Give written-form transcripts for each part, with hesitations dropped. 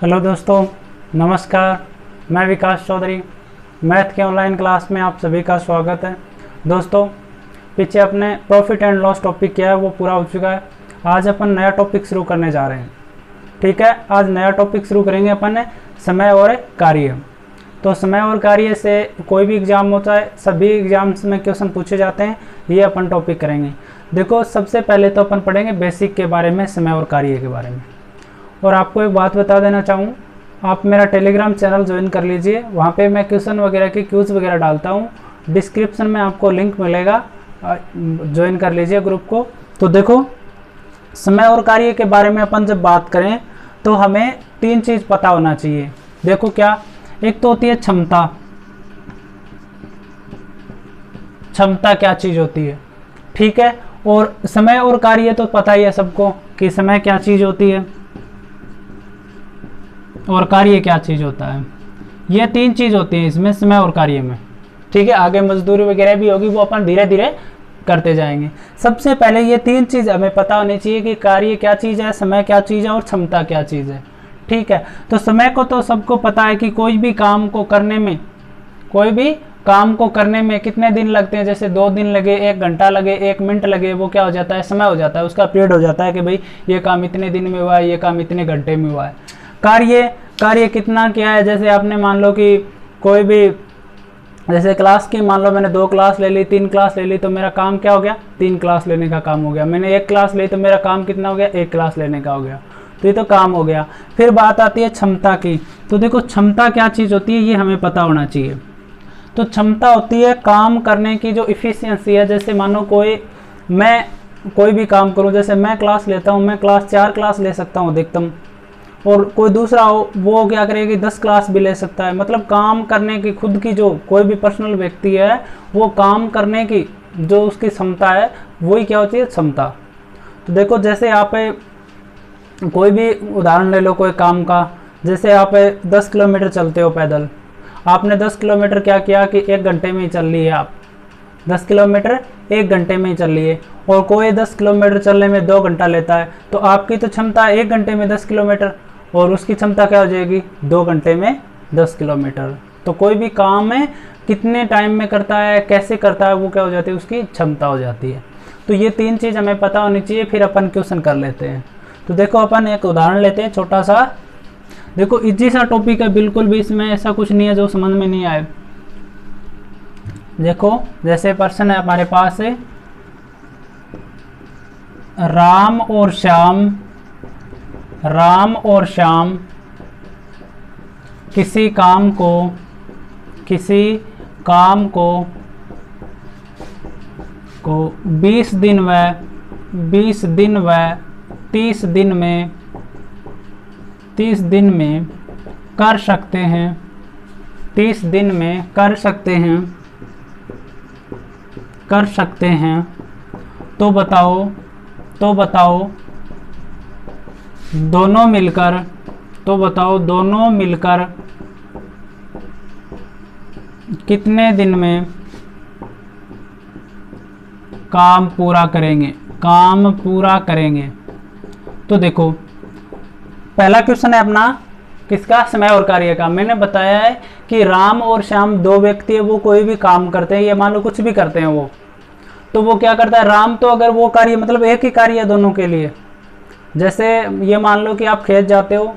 Hello दोस्तों, नमस्कार। मैं विकास चौधरी, मैथ के ऑनलाइन क्लास में आप सभी का स्वागत है। दोस्तों, पीछे अपने प्रॉफिट एंड लॉस टॉपिक क्या है वो पूरा हो चुका है। आज अपन नया टॉपिक शुरू करने जा रहे हैं। ठीक है, आज नया टॉपिक शुरू करेंगे अपन समय और कार्य। तो समय और कार्य से कोई भी एग्जाम होता है, सभी एग्जाम्स में क्वेश्चन पूछे जाते हैं, ये अपन टॉपिक करेंगे। देखो, सबसे पहले तो अपन पढ़ेंगे बेसिक के बारे में, समय और कार्य के बारे में। और आपको एक बात बता देना चाहूँ, आप मेरा टेलीग्राम चैनल ज्वाइन कर लीजिए। वहाँ पे मैं क्वेश्चन वगैरह की क्यूज़ वगैरह डालता हूँ। डिस्क्रिप्शन में आपको लिंक मिलेगा, ज्वाइन कर लीजिए ग्रुप को। तो देखो, समय और कार्य के बारे में अपन जब बात करें तो हमें तीन चीज़ पता होना चाहिए। देखो क्या, एक तो होती है क्षमता। क्षमता क्या चीज़ होती है, ठीक है। और समय और कार्य तो पता ही है सबको कि समय क्या चीज़ होती है और कार्य क्या चीज़ होता है। ये तीन चीज़ होती है इसमें, समय और कार्य में। ठीक है, आगे मजदूरी वगैरह भी होगी, वो अपन धीरे धीरे करते जाएंगे। सबसे पहले ये तीन चीज़ हमें पता होनी चाहिए कि कार्य क्या चीज़ है, समय क्या चीज़ है और क्षमता क्या चीज़ है। ठीक है, तो समय को तो सबको पता है कि कोई भी काम को करने में कितने दिन लगते हैं। जैसे 2 दिन लगे, 1 घंटा लगे, 1 मिनट लगे, वो क्या हो जाता है, समय हो जाता है, उसका पीरियड हो जाता है कि भाई ये काम इतने दिन में हुआ है, ये काम इतने घंटे में हुआ है। कार्य कितना क्या है, जैसे आपने मान लो कि कोई भी, जैसे क्लास की मान लो मैंने 2 क्लास ले ली, 3 क्लास ले ली, तो मेरा काम क्या हो गया, 3 क्लास लेने का काम हो गया। मैंने 1 क्लास ली तो मेरा काम कितना हो गया, 1 क्लास लेने का हो गया। तो ये तो काम हो गया। फिर बात आती है क्षमता की। तो देखो, क्षमता क्या चीज़ होती है ये हमें पता होना चाहिए। तो क्षमता होती है काम करने की जो इफ़िशियंसी है। जैसे मानो मैं कोई भी काम करूं, जैसे मैं क्लास लेता हूं, मैं 4 क्लास ले सकता हूं अधिकतम, और कोई दूसरा हो वो क्या करेगा कि 10 क्लास भी ले सकता है। मतलब काम करने की खुद की जो कोई भी पर्सनल व्यक्ति है, वो काम करने की जो उसकी क्षमता है वही क्या होती है, क्षमता। तो देखो, जैसे आप कोई भी उदाहरण ले लो कोई काम का। जैसे आप 10 किलोमीटर चलते हो पैदल, आपने 10 किलोमीटर क्या किया कि 1 घंटे में ही चल लिए। आप 10 किलोमीटर 1 घंटे में ही चल लिए, और कोई 10 किलोमीटर चलने में 2 घंटा लेता है। तो आपकी तो क्षमता 1 घंटे में 10 किलोमीटर, और उसकी क्षमता क्या हो जाएगी, 2 घंटे में 10 किलोमीटर। तो कोई भी काम है कितने टाइम में करता है, कैसे करता है, वो क्या हो जाती है, उसकी क्षमता हो जाती है। तो ये तीन चीज़ हमें पता होनी चाहिए। फिर अपन क्वेश्चन कर लेते हैं। तो देखो, अपन एक उदाहरण लेते हैं छोटा सा। देखो, इजी सा टॉपिक है बिल्कुल भी, इसमें ऐसा कुछ नहीं है जो समझ में नहीं आए। देखो, जैसे पर्सन है हमारे पास है, राम और श्याम किसी काम को 20 दिन व 30 दिन में कर सकते हैं। 30 दिन में कर सकते हैं। तो बताओ दोनों मिलकर कितने दिन में काम पूरा करेंगे। तो देखो, पहला क्वेश्चन है अपना किसका, समय और कार्य का। मैंने बताया है कि राम और श्याम 2 व्यक्ति है, वो कोई भी काम करते हैं, ये मान लो कुछ भी करते हैं वो। तो वो क्या करता है, राम तो अगर वो कार्य मतलब एक ही कार्य है दोनों के लिए। जैसे ये मान लो कि आप खेत जाते हो,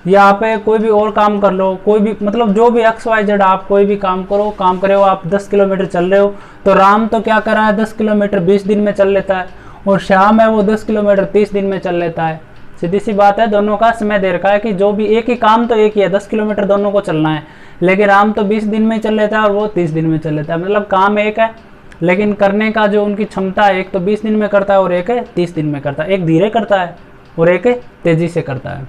या आप कोई भी और काम कर लो, कोई भी मतलब जो भी XYZ आप कोई भी काम करे हो, आप 10 किलोमीटर चल रहे हो। तो राम तो क्या कर रहा है, 10 किलोमीटर 20 दिन में चल लेता है, और श्याम है वो 10 किलोमीटर 30 दिन में चल लेता है। सीधी सी बात है, दोनों का समय दे रखा है कि जो भी एक ही काम तो एक ही है, 10 किलोमीटर दोनों को चलना है। लेकिन राम तो 20 दिन में चल लेता है और वो 30 दिन में चल लेता है। मतलब काम एक है, लेकिन करने का जो उनकी क्षमता है, एक तो 20 दिन में करता है और एक 30 दिन में करता है। एक धीरे करता है और एक तेज़ी से करता है।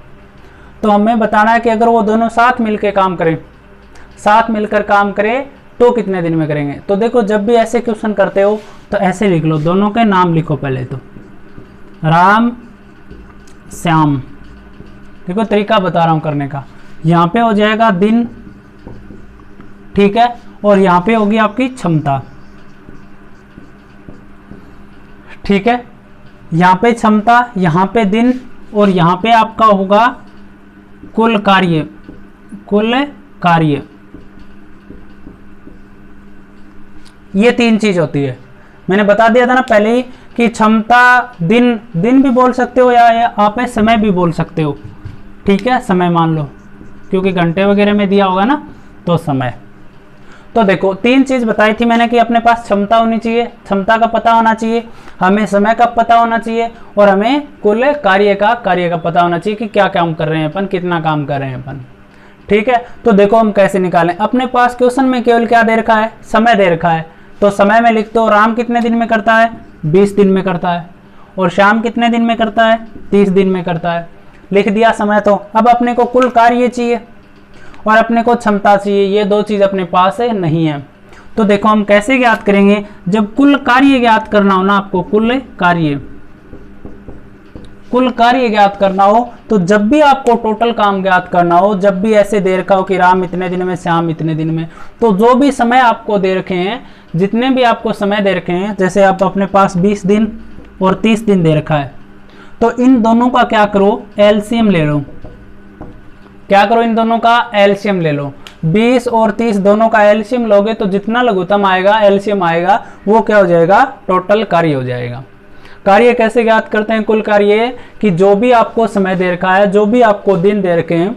तो हमें बताना है कि अगर वो दोनों साथ मिलकर काम करें तो कितने दिन में करेंगे। तो देखो, जब भी ऐसे क्वेश्चन करते हो तो ऐसे लिख लो, दोनों के नाम लिखो पहले। तो राम श्याम, देखो तरीका बता रहा हूँ करने का। यहाँ पे हो जाएगा दिन, ठीक है, और यहाँ पे होगी आपकी क्षमता। ठीक है, यहाँ पे क्षमता, यहाँ पे दिन, और यहाँ पे आपका होगा कुल कार्य, कुल कार्य, ये 3 चीज होती है। मैंने बता दिया था ना पहले ही कि क्षमता दिन, दिन भी बोल सकते हो या आप समय भी बोल सकते हो, ठीक है, समय मान लो, क्योंकि घंटे वगैरह में दिया होगा ना, तो समय। तो देखो 3 चीज बताई थी मैंने कि अपने पास क्षमता होनी चाहिए, क्षमता का पता होना चाहिए, हमें समय का पता होना चाहिए, और हमें कुल कार्य का पता होना चाहिए कि क्या काम कर रहे हैं अपन, कितना काम कर रहे हैं अपन, ठीक है। तो देखो हम कैसे निकालें। अपने पास क्वेश्चन में केवल क्या दे रखा है, समय दे रखा है, तो समय में लिख दो राम कितने दिन में करता है, 20 दिन में करता है, और श्याम कितने दिन में करता है, 30 दिन में करता है, लिख दिया समय। तो अब अपने को कुल कार्य चाहिए और अपने को क्षमता चाहिए, ये 2 चीज अपने पास है नहीं है। तो देखो हम कैसे ज्ञात करेंगे, जब कुल कार्य ज्ञात करना हो ना आपको, कुल कार्य ज्ञात करना हो, तो जब भी आपको टोटल काम ज्ञात करना हो, जब भी ऐसे दे रखा हो कि राम इतने दिन में, श्याम इतने दिन में, तो जो भी समय आपको दे रखे हैं, जितने भी आपको समय दे रखे हैं, जैसे आप अपने पास 20 दिन और 30 दिन दे रखा है, तो इन दोनों का क्या करो, एलसीएम ले लो। क्या करो, इन दोनों का एलसीएम ले लो। 20 और 30 दोनों का एलसीएम लोगे तो जितना लघुत्तम आएगा, एलसीएम आएगा, वो क्या हो जाएगा, टोटल कार्य हो जाएगा। कार्य कैसे ज्ञात करते हैं, कुल कार्य कि जो भी आपको समय दे रखा है, जो भी आपको दिन दे रखे हैं,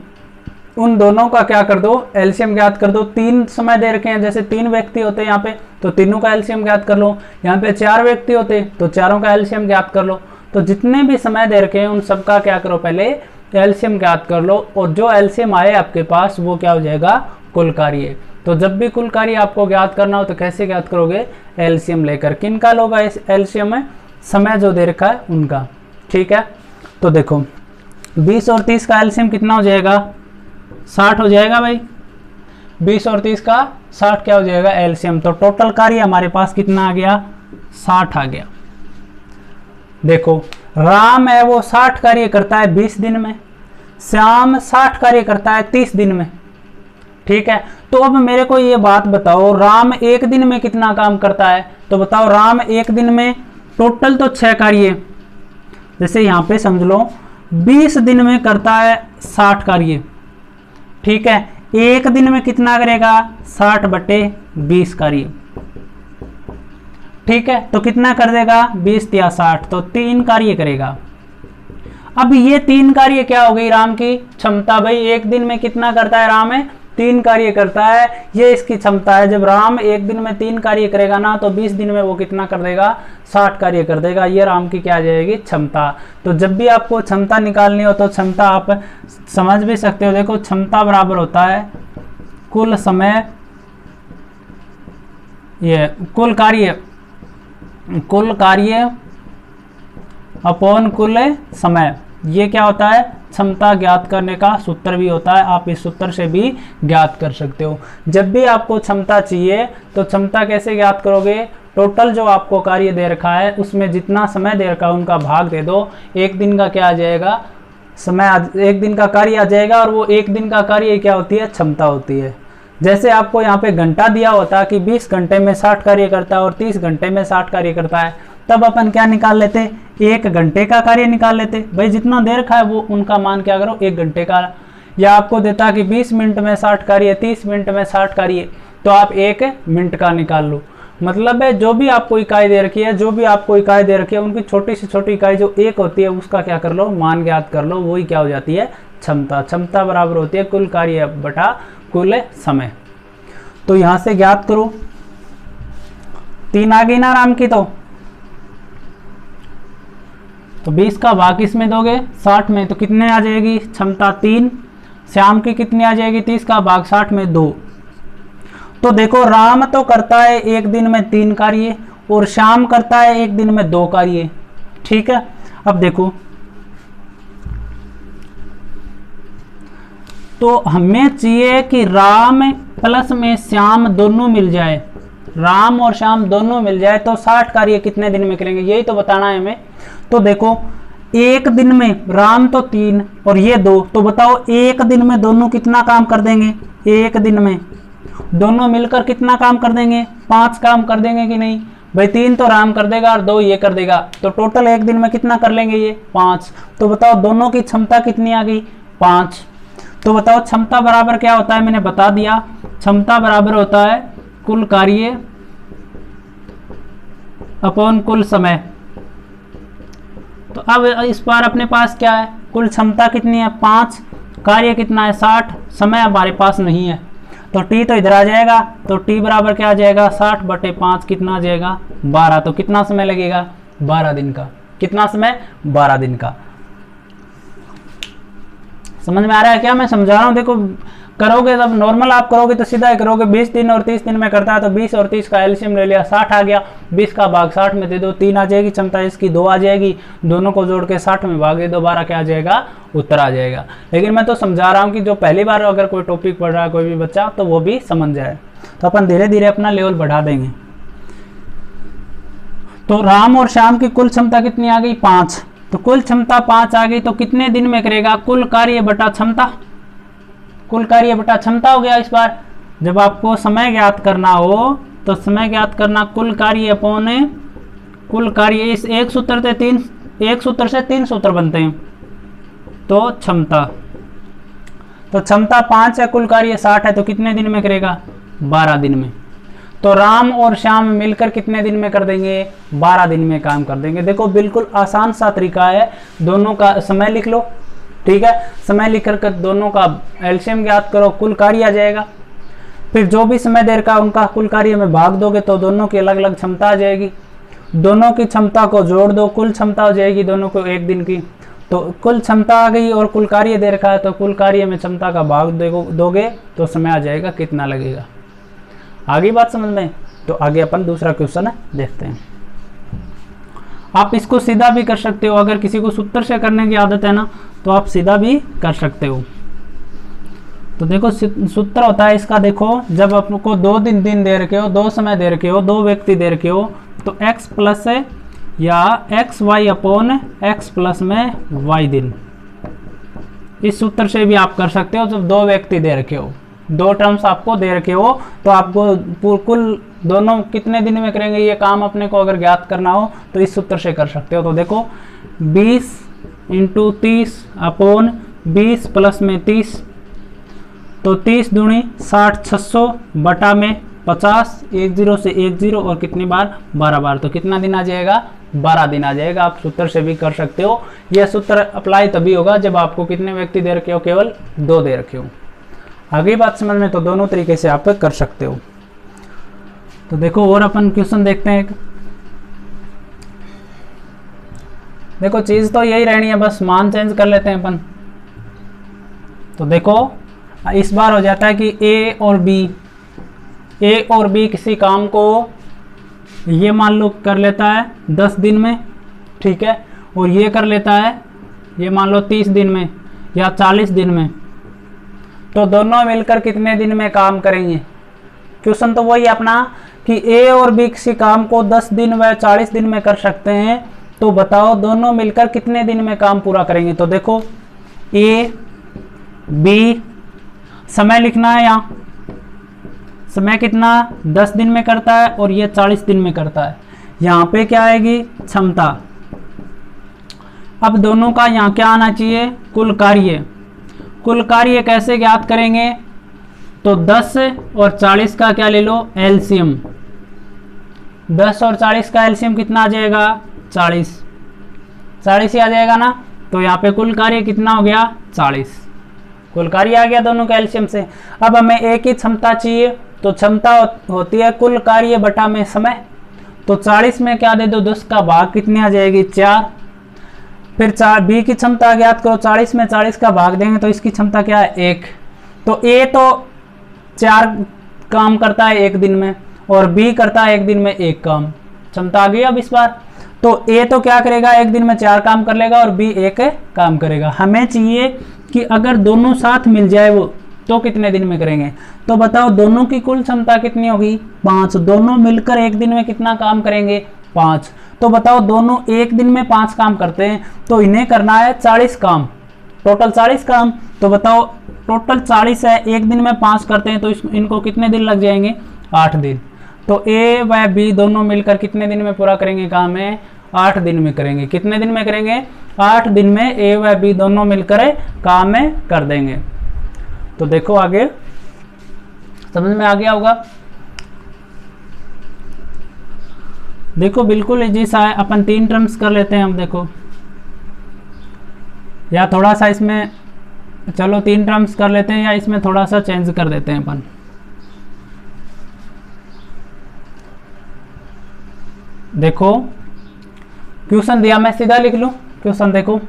उन दोनों का क्या कर दो, एलसीएम ज्ञात कर दो। 3 समय दे रखे हैं, जैसे 3 व्यक्ति होते हैं यहाँ पे, तो तीनों का एलसीएम ज्ञात कर लो। यहाँ पे 4 व्यक्ति होते तो चारों का एलसीएम ज्ञात कर लो। तो जितने भी समय दे रखे हैं उन सबका क्या करो, पहले एलसीएम ज्ञात कर लो, और जो एलसीएम आए आपके पास वो क्या हो जाएगा, कुल कार्य। तो जब भी कुल कार्य आपको ज्ञात करना हो तो कैसे ज्ञात करोगे, एलसीएम लेकर। किनका लोगा एलसीएम है, समय जो दे रखा है उनका, ठीक है। तो देखो 20 और 30 का एलसीएम कितना हो जाएगा, 60 हो जाएगा भाई। 20 और 30 का 60 क्या हो जाएगा एलसीएम। तो टोटल कार्य हमारे पास कितना आ गया, 60 आ गया। देखो राम है वो 60 कार्य करता है 20 दिन में, श्याम 60 कार्य करता है 30 दिन में, ठीक है। तो अब मेरे को ये बात बताओ, राम एक दिन में कितना काम करता है, तो बताओ राम एक दिन में टोटल तो 6 कार्य, जैसे यहाँ पे समझ लो 20 दिन में करता है 60 कार्य, ठीक है। एक दिन में कितना करेगा, 60/20 कार्य, ठीक है। तो कितना कर देगा, 20 या 60, तो 3 कार्य करेगा। अब ये 3 कार्य क्या हो गई, राम की क्षमता। भाई एक दिन में कितना करता है राम है, 3 कार्य करता है, ये इसकी क्षमता है। जब राम एक दिन में 3 कार्य करेगा ना, तो 20 दिन में वो कितना कर देगा, 60 कार्य कर देगा। ये राम की क्या आ जाएगी, क्षमता। तो जब भी आपको क्षमता निकालनी हो तो क्षमता आप समझ भी सकते हो। देखो क्षमता बराबर होता है कुल समय, ये कुल कार्य अपॉन कुल समय, ये क्या होता है, क्षमता ज्ञात करने का सूत्र भी होता है। आप इस सूत्र से भी ज्ञात कर सकते हो। जब भी आपको क्षमता चाहिए तो क्षमता कैसे ज्ञात करोगे, टोटल जो आपको कार्य दे रखा है उसमें जितना समय दे रखा है उनका भाग दे दो। एक दिन का क्या आ जाएगा, समय, एक दिन का कार्य आ जाएगा, और वो एक दिन का कार्य क्या होती है, क्षमता होती है। जैसे आपको यहाँ पे घंटा दिया होता कि 20 घंटे में 60 कार्य करता है और 30 घंटे में 60 कार्य करता है, तब अपन क्या निकाल लेते, 1 घंटे का कार्य निकाल लेते। भाई जितना देर रखा है वो उनका मान क्या करो, 1 घंटे का। या आपको देता कि 20 मिनट में 60 कार्य, 30 मिनट में 60 कार्य, तो आप 1 मिनट का निकाल लो। मतलब है जो भी आपको इकाई दे रखी है, जो भी आपको इकाई दे रखी है, उनकी छोटी से छोटी इकाई जो 1 होती है उसका क्या कर लो, मान ज्ञात कर लो। वही क्या हो जाती है, क्षमता। क्षमता बराबर होती है कुल कार्य बटा कुल समय। तो यहां से ज्ञात करो, 3 आ गई ना राम की, तो 20 का भाग किसमें दोगे, 60 में, तो कितने आ जाएगी क्षमता, 3। श्याम की कितनी आ जाएगी, 30 का भाग 60 में 2। तो देखो राम तो करता है एक दिन में 3 कार्य और श्याम करता है एक दिन में 2 कार्य, ठीक है। अब देखो तो हमें चाहिए कि राम प्लस में श्याम दोनों मिल जाए, राम और श्याम दोनों मिल जाए, तो 60 कार्य कितने दिन में करेंगे, यही तो बताना है हमें। तो देखो एक दिन में राम तो 3 और ये 2, तो बताओ एक दिन में दोनों कितना काम कर देंगे, एक दिन में दोनों मिलकर कितना काम कर देंगे, 5 काम कर देंगे कि नहीं। भाई 3 तो राम कर देगा और 2 ये कर देगा, तो टोटल एक दिन में कितना कर लेंगे ये, 5। तो बताओ दोनों की क्षमता कितनी आ गई, 5। तो बताओ क्षमता बराबर क्या होता है, मैंने बता दिया। क्षमता बराबर होता है कुल कार्य अपॉन कुल समय। तो अब इस बार अपने पास क्या है, कुल क्षमता कितनी है 5, कार्य कितना है 60, समय हमारे पास नहीं है, तो t तो इधर आ जाएगा, तो t बराबर क्या आ जाएगा 60/5 कितना आ जाएगा 12। तो कितना समय लगेगा 12 दिन का। कितना समय 12 दिन का। समझ में आ रहा है क्या मैं समझा रहा हूँ। देखो करोगे जब नॉर्मल आप करोगे तो सीधा ही करोगे, 20 दिन और 30 दिन में करता है तो 20 और 30 का एलसीएम ले लिया, 60 आ गया, 20 का भाग 60 में दे दो, 3 आ जाएगी क्षमता इसकी, 2 आ जाएगी, दोनों को जोड़ के 60 में भाग दे दो, 12 क्या आ जाएगा उत्तर आ जाएगा। लेकिन मैं तो समझा रहा हूँ कि जो पहली बार अगर कोई टॉपिक पढ़ रहा है कोई भी बच्चा तो वो भी समझ जाए, तो अपन धीरे धीरे अपना लेवल बढ़ा देंगे। तो राम और श्याम की कुल क्षमता कितनी आ गई 5, तो कुल क्षमता 5 आ गई, तो कितने दिन में करेगा कुल कार्य बटा क्षमता, कुल कार्य बटा क्षमता हो गया। इस बार जब आपको समय ज्ञात करना हो तो समय ज्ञात करना कुल कार्य अपॉन कुल कार्य, इस एक सूत्र से तीन सूत्र बनते हैं, तो क्षमता, तो क्षमता 5 है, कुल कार्य 60 है, तो कितने दिन में करेगा 12 दिन में। तो राम और श्याम मिलकर कितने दिन में कर देंगे 12 दिन में काम कर देंगे। देखो बिल्कुल आसान सा तरीका है, दोनों का समय लिख लो, ठीक है, समय लिख कर दोनों का एलसीएम ज्ञात करो, कुल कार्य आ जाएगा, फिर जो भी समय देर का उनका कुल कार्य में भाग दोगे तो दोनों की अलग अलग क्षमता आ जाएगी, दोनों की क्षमता को जोड़ दो, कुल क्षमता हो जाएगी दोनों को एक दिन की, तो कुल क्षमता आ गई और कुल कार्य दे रखा है, तो कुल कार्य में क्षमता का भाग दोगे तो समय आ जाएगा कितना लगेगा। आगे बात समझ में, तो आगे अपन दूसरा क्वेश्चन देखते हैं। आप इसको सीधा भी कर सकते हो, अगर किसी को सूत्र से करने की आदत है ना तो आप सीधा भी कर सकते हो। तो देखो सूत्र होता है इसका, देखो जब आपको 2 दिन दे रखे हो, 2 समय दे रखे हो, 2 व्यक्ति दे रखे हो, तो x प्लस या x y upon x plus में y दिन, इस सूत्र से भी आप कर सकते हो। जब 2 व्यक्ति दे रखे हो, 2 टर्म्स आपको दे रखे हो, तो आपको कुल दोनों कितने दिन में करेंगे ये काम अपने को अगर ज्ञात करना हो तो इस सूत्र से कर सकते हो। तो देखो 20 × 30 अपॉन 20 प्लस में 30, तो 30 दूनी 60, 600 बटा में 50, 10 से 10 और कितनी बार 12 बार, तो कितना दिन आ जाएगा 12 दिन आ जाएगा। आप सूत्र से भी कर सकते हो। यह सूत्र अप्लाई तभी होगा जब आपको कितने व्यक्ति दे रखे हो, केवल 2 दे रखे हो। आगे बात समझ में, तो दोनों तरीके से आप कर सकते हो। तो देखो और अपन क्वेश्चन देखते हैं। देखो चीज तो यही रहनी है, बस मान चेंज कर लेते हैं अपन। तो देखो इस बार हो जाता है कि ए और बी किसी काम को ये मान लो कर लेता है 10 दिन में, ठीक है, और ये कर लेता है ये मान लो 30 दिन में या 40 दिन में, तो दोनों मिलकर कितने दिन में काम करेंगे। क्वेश्चन तो वही अपना कि ए और बी किसी काम को 10 दिन व 40 दिन में कर सकते हैं, तो बताओ दोनों मिलकर कितने दिन में काम पूरा करेंगे। तो देखो ए बी, समय लिखना है, यहाँ समय कितना 10 दिन में करता है और ये 40 दिन में करता है। यहाँ पे क्या आएगी क्षमता। अब दोनों का यहाँ क्या आना चाहिए कुल कार्य। कुल कार्य कैसे ज्ञात करेंगे, तो 10 और 40 का क्या ले लो एलसीएम, 10 और 40 का एलसीएम कितना आ जाएगा 40 ही आ जाएगा ना। तो यहाँ पे कुल कार्य कितना हो गया 40, कुल कार्य आ गया दोनों के एलसीएम से। अब हमें एक ही क्षमता चाहिए, तो क्षमता होती है कुल कार्य बटा में समय, तो 40 में क्या दे दो 10 का भाग कितनी आ जाएगी 4, फिर 4 बी की क्षमता ज्ञात करो, 40 में 40 का भाग देंगे तो इसकी क्षमता क्या है 1, तो ए तो 4 काम करता है एक दिन में और बी करता है एक दिन में 1 काम, क्षमता आ गई। अब इस बार तो ए तो क्या करेगा एक दिन में 4 काम कर लेगा और बी 1 काम करेगा। हमें चाहिए कि अगर दोनों साथ मिल जाए वो तो कितने दिन में करेंगे। तो बताओ दोनों की कुल क्षमता कितनी होगी 5, दोनों मिलकर एक दिन में कितना काम करेंगे 5। तो बताओ दोनों एक दिन में 5 काम करते हैं, तो इन्हें करना है 40 काम, टोटल 40 काम। तो बताओ टोटल 40 है, एक दिन में 5 करते हैं, तो इनको कितने दिन लग जाएंगे 8 दिन। तो ए व बी दोनों मिलकर कितने दिन में पूरा करेंगे काम है 8 दिन में करेंगे। कितने दिन में करेंगे 8 दिन में ए व बी दोनों मिलकर काम में कर देंगे। तो देखो आगे समझ में आ गया होगा। देखो बिल्कुल इजी सा है, अपन 3 टर्म्स कर लेते हैं हम। देखो या थोड़ा सा इसमें, चलो 3 टर्म्स कर लेते हैं या इसमें थोड़ा सा चेंज कर देते हैं अपन। देखो क्वेश्चन दिया, मैं सीधा लिख लूं क्वेश्चन। देखो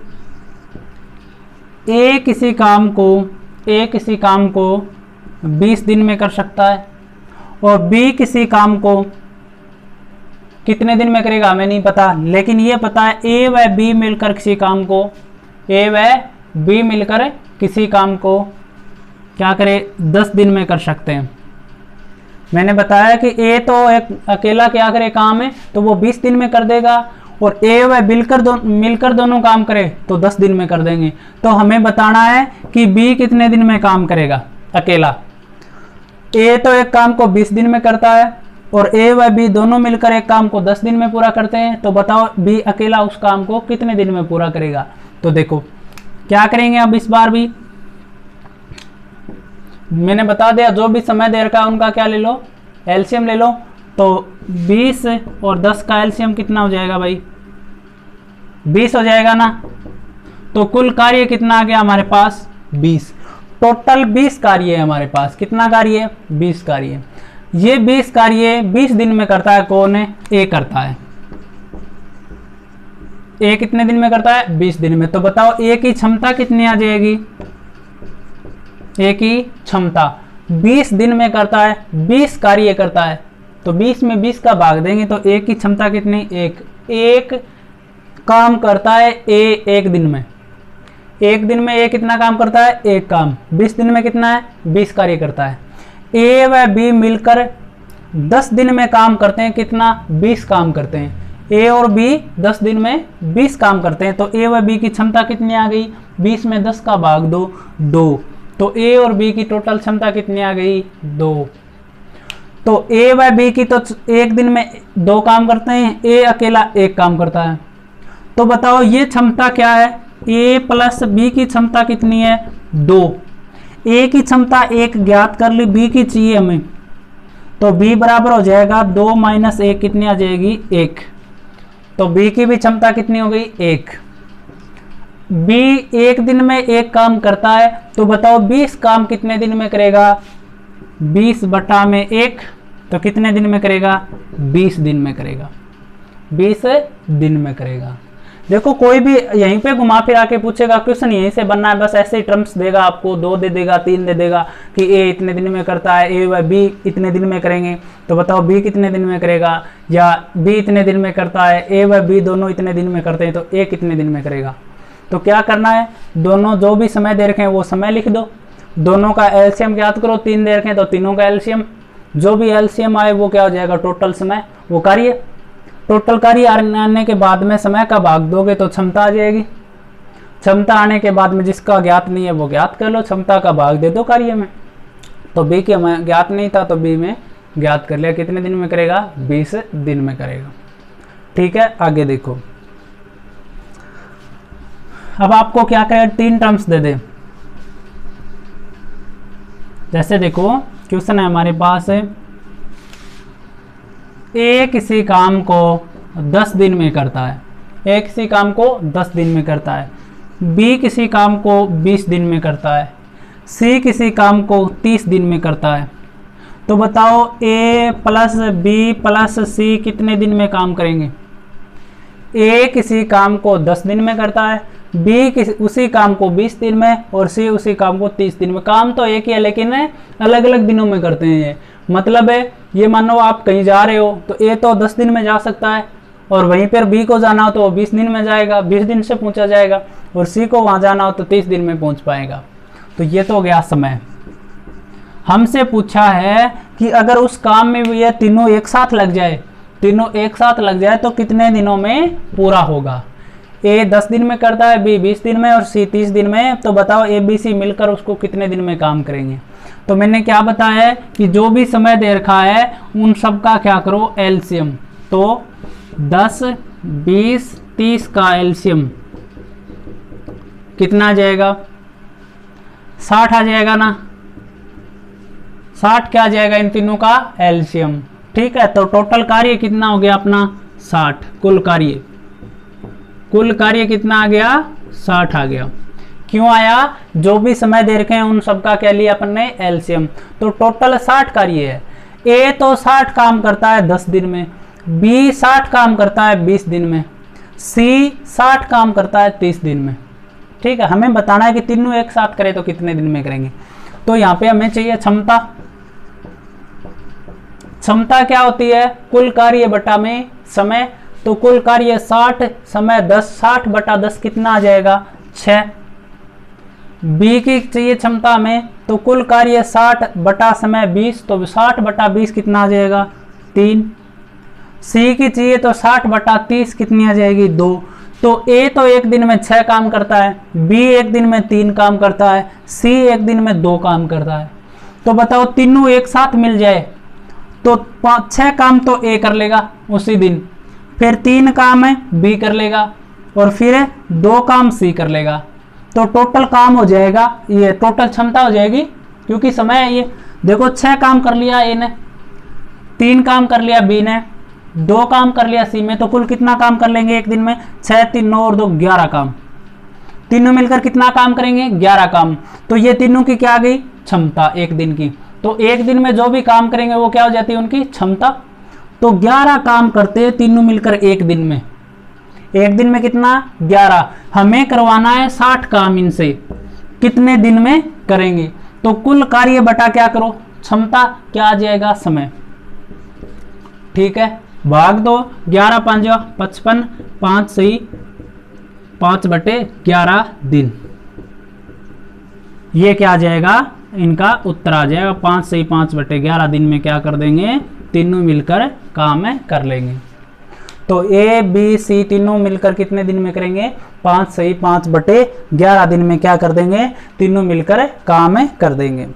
ए किसी काम को 20 दिन में कर सकता है और बी किसी काम को कितने दिन में करेगा हमें नहीं पता, लेकिन ये पता है ए व बी मिलकर किसी काम को क्या करे 10 दिन में कर सकते हैं। मैंने बताया कि ए तो एक अकेला क्या करे काम है तो वो 20 दिन में कर देगा, और ए व मिलकर दोनों काम करे तो 10 दिन में कर देंगे। तो हमें बताना है कि बी कितने दिन में काम करेगा अकेला। ए तो एक काम को 20 दिन में करता है और ए व बी दोनों मिलकर एक काम को 10 दिन में पूरा करते हैं, तो बताओ बी अकेला उस काम को कितने दिन में पूरा करेगा। तो देखो क्या करेंगे अब इस बार भी मैंने बता दिया, जो भी समय दे रखा है उनका क्या ले लो, एलसीएम ले लो। तो 20 और 10 का एलसीएम कितना हो जाएगा भाई, 20 हो जाएगा ना। तो कुल कार्य कितना आ गया हमारे पास 20, टोटल 20 कार्य है हमारे पास। कितना कार्य है 20 कार्य। ये 20 कार्य 20 दिन में करता है, कौन है ए करता है। ए कितने दिन में करता है 20 दिन में। तो बताओ ए की क्षमता कितनी आ जाएगी, ए की क्षमता 20 दिन में करता है, 20 कार्य करता है, तो 20 में 20 का भाग देंगे तो ए की क्षमता कितनी, एक काम करता है ए एक दिन में। एक दिन में ए कितना काम करता है, एक काम। 20 दिन में कितना है 20 कार्य करता है। ए व बी मिलकर 10 दिन में काम करते हैं, कितना 20 काम करते हैं। ए और बी 10 दिन में 20 काम करते हैं, तो ए व बी की क्षमता कितनी आ गई, 20 में 10 का भाग दो 2, तो ए और बी की टोटल क्षमता कितनी आ गई 2। तो ए व बी की तो एक दिन में 2 काम करते हैं, ए अकेला एक काम करता है। तो बताओ ये क्षमता क्या है, ए प्लस बी की क्षमता कितनी है 2। ए की क्षमता 1 ज्ञात कर ली, बी की चाहिए हमें, तो बी बराबर हो जाएगा 2 माइनस 1 कितनी आ जाएगी 1। तो बी की भी क्षमता कितनी हो गई 1। बी एक दिन में एक काम करता है, तो बताओ 20 काम कितने दिन में करेगा, 20 बटा में 1, तो कितने दिन में करेगा 20 दिन में करेगा, 20 दिन में करेगा। देखो कोई भी यहीं पे घुमा फिरा के पूछेगा, क्वेश्चन यहीं से बनना है, बस ऐसे ही टर्म्स देगा आपको, 2 दे देगा 3 दे देगा कि ए इतने दिन में करता है, ए व बी इतने दिन में करेंगे, तो बताओ बी कितने दिन में करेगा, या बी इतने दिन में करता है, ए व बी दोनों इतने दिन में करते हैं, तो ए कितने दिन में करेगा। तो क्या करना है, दोनों जो भी समय दे रखे हैं वो समय लिख दो, दोनों का एलसीएम ज्ञात करो, 3 दे रखे हैं तो तीनों का एलसीएम, जो भी एलसीएम आए वो क्या हो जाएगा टोटल समय, वो कार्य। टोटल कार्य आने के बाद में समय का भाग दोगे तो क्षमता आ जाएगी। क्षमता आने के बाद में जिसका ज्ञात नहीं है वो ज्ञात कर लो, क्षमता का भाग दे दो कार्य में। तो बी के हमें ज्ञात नहीं था तो बी में ज्ञात कर लिया, कितने दिन में करेगा 20 दिन में करेगा। ठीक है, आगे देखो। अब आपको क्या करें, 3 टर्म्स दे दे। जैसे देखो क्वेश्चन है हमारे पास, ए किसी काम को 10 दिन में करता है, ए किसी काम को 10 दिन में करता है, बी किसी काम को 20 दिन में करता है, सी किसी काम को 30 दिन में करता है। तो बताओ ए प्लस बी प्लस सी कितने दिन में काम करेंगे। ए किसी काम को 10 दिन में करता है, बी उसी काम को 20 दिन में, और सी उसी काम को 30 दिन में। काम तो एक ही है लेकिन अलग अलग दिनों में करते हैं। ये मतलब है, ये मानो आप कहीं जा रहे हो तो ए तो 10 दिन में जा सकता है, और वहीं पर बी को जाना हो तो वो 20 दिन में जाएगा, 20 दिन से पहुंचा जाएगा, और सी को वहां जाना हो तो 30 दिन में पहुंच पाएगा। तो ये तो हो गया समय। हमसे पूछा है कि अगर उस काम में ये तीनों एक साथ लग जाए, तीनों एक साथ लग जाए तो कितने दिनों में पूरा होगा। ए 10 दिन में करता है, बी 20 दिन में, और सी 30 दिन में। तो बताओ ए बी सी मिलकर उसको कितने दिन में काम करेंगे। तो मैंने क्या बताया है कि जो भी समय दे रखा है उन सब का क्या करो एलसीएम। तो 10 20 30 का एलसीएम कितना आ जाएगा 60 आ जाएगा ना। 60 क्या आ जाएगा इन तीनों का एलसीएम। ठीक है, तो टोटल कार्य कितना हो गया अपना 60, कुल कार्य कितना आ गया 60 आ गया। क्यों आया, जो भी समय दे रखे हैं उन सबका क्या लिया अपन ने एलसीएम। तो टोटल 60 कार्य है। ए तो 60 काम करता है 10 दिन में, बी 60 काम करता है 20 दिन में, सी 60 काम करता है 30 दिन में। ठीक है, हमें बताना है कि तीनों एक साथ करें तो कितने दिन में करेंगे। तो यहाँ पे हमें चाहिए क्षमता। क्षमता क्या होती है, कुल कार्य बटा में समय। तो कुल कार्य 60, समय 10, 60 बटा 10 कितना आ जाएगा 6। बी की चाहिए क्षमता में, तो कुल कार्य 60 बटा समय 20, तो 60 बटा 20 कितना आ जाएगा 3। सी की चाहिए तो 60 बटा 30 कितनी आ जाएगी 2। तो ए तो एक दिन में 6 काम करता है, बी एक दिन में 3 काम करता है, सी एक दिन में 2 काम करता है। तो बताओ तीनों एक साथ मिल जाए तो 6 काम तो ए कर लेगा उसी दिन, फिर 3 काम है बी कर लेगा, और फिर 2 काम सी कर लेगा। तो टोटल काम हो जाएगा, ये टोटल क्षमता हो जाएगी, क्योंकि समय है ये। देखो 6 काम कर लिया ए ने, 3 काम कर लिया बी ने, 2 काम कर लिया सी में, तो कुल कितना काम कर लेंगे एक दिन में 6, 3, 9 और 2 11 काम। तीनों मिलकर कितना काम करेंगे 11 काम। तो ये तीनों की क्या आ गई क्षमता एक दिन की। तो एक दिन में जो भी काम करेंगे वो क्या हो जाती है उनकी क्षमता। तो 11 काम करते हैं तीनों मिलकर एक दिन में। एक दिन में कितना 11। हमें करवाना है 60 काम, इनसे कितने दिन में करेंगे। तो कुल कार्य बटा क्या करो क्षमता, क्या आ जाएगा समय। ठीक है, भाग दो 11 5 55, 5 सही 5 बटे 11 दिन। ये क्या आ जाएगा इनका उत्तर आ जाएगा 5 सही 5 बटे 11 दिन में क्या कर देंगे तीनों मिलकर काम है कर लेंगे। तो ए बी सी तीनों मिलकर कितने दिन में करेंगे 5 सही 5 बटे 11 दिन में क्या कर देंगे तीनों मिलकर काम है कर देंगे।